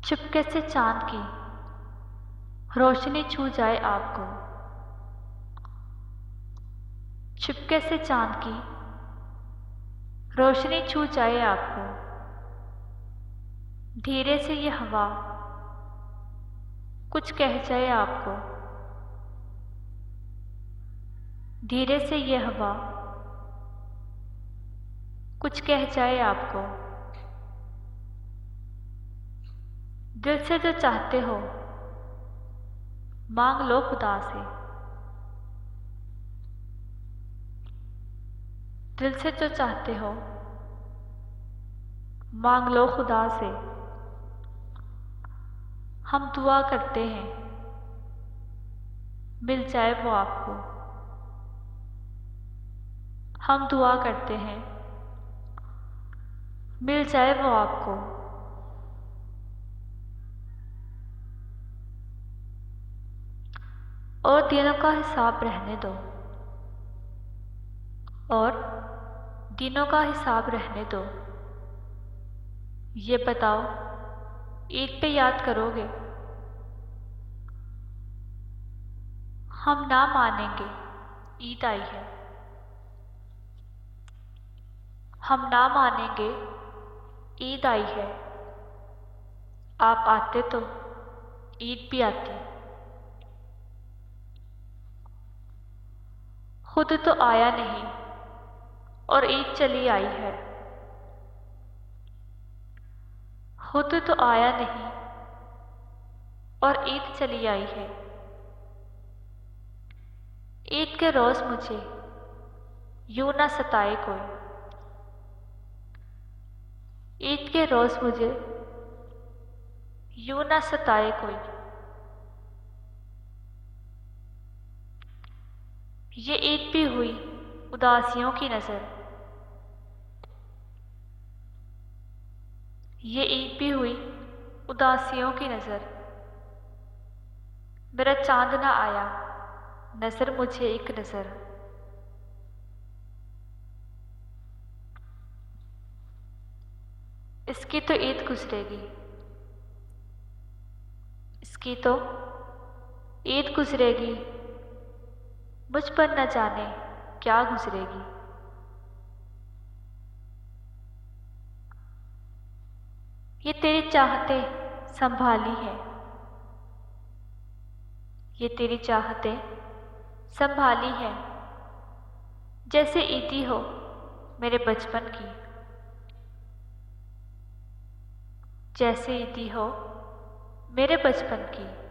चुपके से चांद की रोशनी छू जाए आपको। चुपके से चांद की रोशनी छू जाए आपको। धीरे से ये हवा कुछ कह जाए आपको। धीरे से ये हवा कुछ कह जाए आपको। दिल से जो चाहते हो मांग लो खुदा से। दिल से जो चाहते हो मांग लो खुदा से। हम दुआ करते हैं मिल जाए वो आपको। हम दुआ करते हैं मिल जाए वो आपको। और दिनों का हिसाब रहने दो। और दिनों का हिसाब रहने दो। ये बताओ ईद पे याद करोगे? हम ना मानेंगे ईद आई है। हम ना मानेंगे ईद आई है। आप आते तो ईद भी आती। खुद तो आया नहीं और ईद चली आई है। खुद तो आया नहीं और ईद चली आई है। ईद के रोज मुझे यूं ना सताए कोई। ईद के रोज मुझे यूं ना सताए कोई। ये ईद भी हुई उदासियों की नजर। ये ईद भी हुई उदासियों की नजर। मेरा चांद ना आया नजर मुझे एक नजर। इसकी तो ईद गुजरेगी। इसकी तो ईद गुजरेगी। मुझ पर न जाने क्या गुजरेगी। ये तेरी चाहते संभाली है। ये तेरी चाहते संभाली है। जैसे ईदी हो मेरे बचपन की। जैसे ईदी हो मेरे बचपन की।